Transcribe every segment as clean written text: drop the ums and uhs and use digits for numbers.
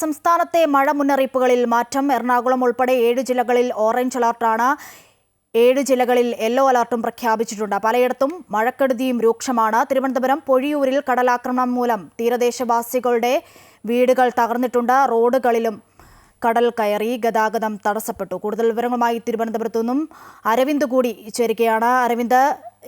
സംസ്ഥാനത്തെ മഴ മുന്നറിയിപ്പുകളിൽ മാറ്റം. എറണാകുളം ഉൾപ്പെടെ 7 ജില്ലകളിൽ ഓറഞ്ച് അലർട്ടാണ്. 7 ജില്ലകളിൽ യെല്ലോ അലർട്ടും പ്രഖ്യാപിച്ചിട്ടുണ്ട്. പലയിടത്തും മഴക്കെടുതിയും രൂക്ഷമാണ്. തിരുവനന്തപുരം പൊഴിയൂരിൽ കടലാക്രമണം മൂലം തീരദേശവാസികളുടെ വീടുകൾ തകർന്നിട്ടുണ്ട്. റോഡുകളിലും കടൽ കയറി ഗതാഗതം തടസ്സപ്പെട്ടു. കൂടുതൽ വിവരങ്ങളുമായി തിരുവനന്തപുരത്തു നിന്നും അരവിന്ദ് കൂടി ചേരുകയാണ്. അരവിന്ദ്,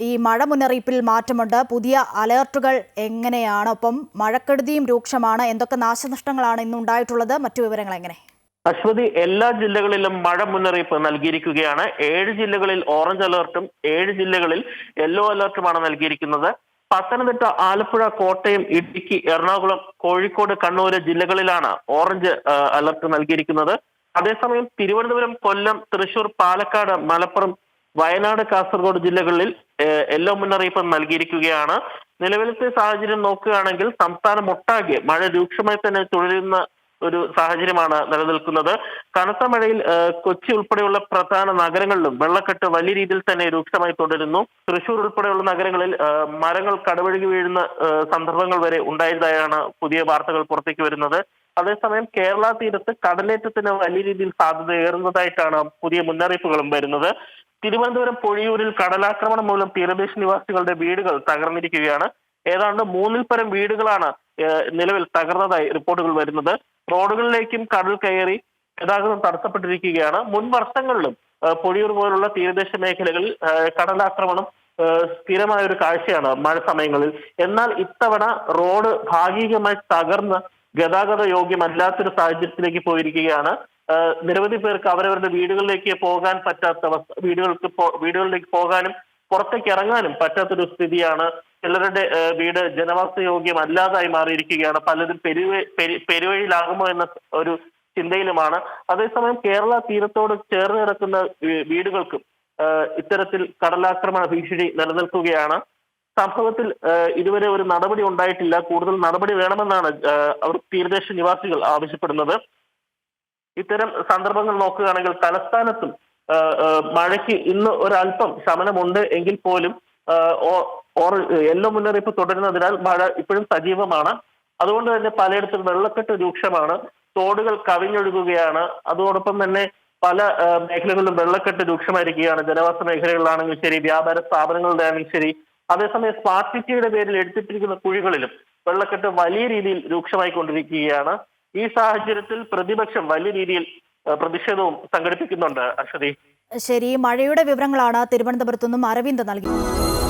ഈ മഴ മുന്നറിയിപ്പിൽ മാറ്റമുണ്ട്. പുതിയ അലർട്ടുകൾ എങ്ങനെയാണ്? ഒപ്പം മഴക്കെടുതിയും രൂക്ഷമാണ്. എന്തൊക്കെ നാശനഷ്ടങ്ങളാണ് ഇന്നുണ്ടായിട്ടുള്ളത്? മറ്റു വിവരങ്ങൾ എങ്ങനെ? അശ്വതി, എല്ലാ ജില്ലകളിലും മഴ മുന്നറിയിപ്പ് നൽകിയിരിക്കുകയാണ്. 7 ജില്ലകളിൽ ഓറഞ്ച് അലർട്ടും 7 ജില്ലകളിൽ യെല്ലോ അലർട്ടുമാണ് നൽകിയിരിക്കുന്നത്. പത്തനംതിട്ട, ആലപ്പുഴ, കോട്ടയം, ഇടുക്കി, എറണാകുളം, കോഴിക്കോട്, കണ്ണൂർ ജില്ലകളിലാണ് ഓറഞ്ച് അലർട്ട് നൽകിയിരിക്കുന്നത്. അതേസമയം തിരുവനന്തപുരം, കൊല്ലം, തൃശൂർ, പാലക്കാട്, മലപ്പുറം, വയനാട്, കാസർഗോഡ് ജില്ലകളിൽ യെല്ലോ മുന്നറിയിപ്പ് നൽകിയിരിക്കുകയാണ്. നിലവിലത്തെ സാഹചര്യം നോക്കുകയാണെങ്കിൽ സംസ്ഥാനമൊട്ടാകെ മഴ രൂക്ഷമായി തന്നെ തുടരുന്ന ഒരു സാഹചര്യമാണ് നിലനിൽക്കുന്നത്. കനത്ത മഴയിൽ കൊച്ചി ഉൾപ്പെടെയുള്ള പ്രധാന നഗരങ്ങളിലും വെള്ളക്കെട്ട് വലിയ രീതിയിൽ തന്നെ രൂക്ഷമായി തുടരുന്നു. തൃശൂർ ഉൾപ്പെടെയുള്ള നഗരങ്ങളിൽ മരങ്ങൾ കടപുഴകി വീഴുന്ന സന്ദർഭങ്ങൾ വരെ ഉണ്ടായതായാണ് പുതിയ വാർത്തകൾ പുറത്തേക്ക് വരുന്നത്. അതേസമയം കേരള തീരത്ത് കടലേറ്റത്തിന് വലിയ രീതിയിൽ സാധ്യതയേറുന്നതായിട്ടാണ് പുതിയ മുന്നറിയിപ്പുകളും വരുന്നത്. തിരുവനന്തപുരം പൊഴിയൂരിൽ കടലാക്രമണം മൂലം തീരദേശ നിവാസികളുടെ വീടുകൾ തകർന്നിരിക്കുകയാണ്. ഏതാണ്ട് 3-ൽ പരം വീടുകളാണ് നിലവിൽ തകർന്നതായി റിപ്പോർട്ടുകൾ വരുന്നത്. റോഡുകളിലേക്കും കടൽ കയറി ഗതാഗതം തടസ്സപ്പെട്ടിരിക്കുകയാണ്. മുൻ വർഷങ്ങളിലും പൊഴിയൂർ പോലുള്ള തീരദേശ മേഖലകളിൽ കടലാക്രമണം സ്ഥിരമായ ഒരു കാഴ്ചയാണ് മഴ സമയങ്ങളിൽ. എന്നാൽ ഇത്തവണ റോഡ് ഭാഗികമായി തകർന്ന് ഗതാഗത യോഗ്യമല്ലാത്തൊരു സാഹചര്യത്തിലേക്ക് പോയിരിക്കുകയാണ്. നിരവധി പേർക്ക് അവരവരുടെ വീടുകളിലേക്ക് പോകാൻ പറ്റാത്ത അവസ്ഥ, വീടുകളിലേക്ക് പോകാനും പുറത്തേക്ക് ഇറങ്ങാനും പറ്റാത്തൊരു സ്ഥിതിയാണ്. ചിലരുടെ വീട് ജനവാസയോഗ്യമല്ലാതായി മാറിയിരിക്കുകയാണ്. പലരും പെരുവഴിയിലാകുമോ എന്ന ഒരു ചിന്തയിലുമാണ്. അതേസമയം കേരള തീരത്തോട് ചേർന്ന് കിടക്കുന്ന വീടുകൾക്കും ഇത്തരത്തിൽ കടലാക്രമണ ഭീഷണി നിലനിൽക്കുകയാണ്. സംഭവത്തിൽ ഇതുവരെ ഒരു നടപടി ഉണ്ടായിട്ടില്ല. കൂടുതൽ നടപടി വേണമെന്നാണ് അവർ തീരദേശ നിവാസികൾ ആവശ്യപ്പെടുന്നത്. ഇത്തരം സന്ദർഭങ്ങൾ നോക്കുകയാണെങ്കിൽ തലസ്ഥാനത്തും മഴയ്ക്ക് ഇന്ന് ഒരല്പം ശമനമുണ്ട് എങ്കിൽ പോലും യെല്ലോ മുന്നറിയിപ്പ് തുടരുന്നതിനാൽ മഴ ഇപ്പോഴും സജീവമാണ്. അതുകൊണ്ട് തന്നെ പലയിടത്തും വെള്ളക്കെട്ട് രൂക്ഷമാണ്. തോടുകൾ കവിഞ്ഞൊഴുകുകയാണ്. അതോടൊപ്പം തന്നെ പല മേഖലകളിലും വെള്ളക്കെട്ട് രൂക്ഷമായിരിക്കുകയാണ്. ജനവാസ മേഖലകളിലാണെങ്കിൽ ശരി, വ്യാപാര സ്ഥാപനങ്ങളുടെ ആണെങ്കിൽ ശരി. അതേസമയം സ്മാർട്ട് സിറ്റിയുടെ പേരിൽ എടുത്തിട്ടിരിക്കുന്ന കുഴികളിലും വെള്ളക്കെട്ട് വലിയ രീതിയിൽ രൂക്ഷമായി കൊണ്ടിരിക്കുകയാണ്. ഈ സാഹചര്യത്തിൽ പ്രതിപക്ഷം വലിയ രീതിയിൽ പ്രതിഷേധവും സംഘടിപ്പിക്കുന്നുണ്ട്. അശ്വതി, ശരി, മഴയുടെ വിവരങ്ങളാണ് തിരുവനന്തപുരത്തു നിന്നും അരവിന്ദ് നൽകിയത്.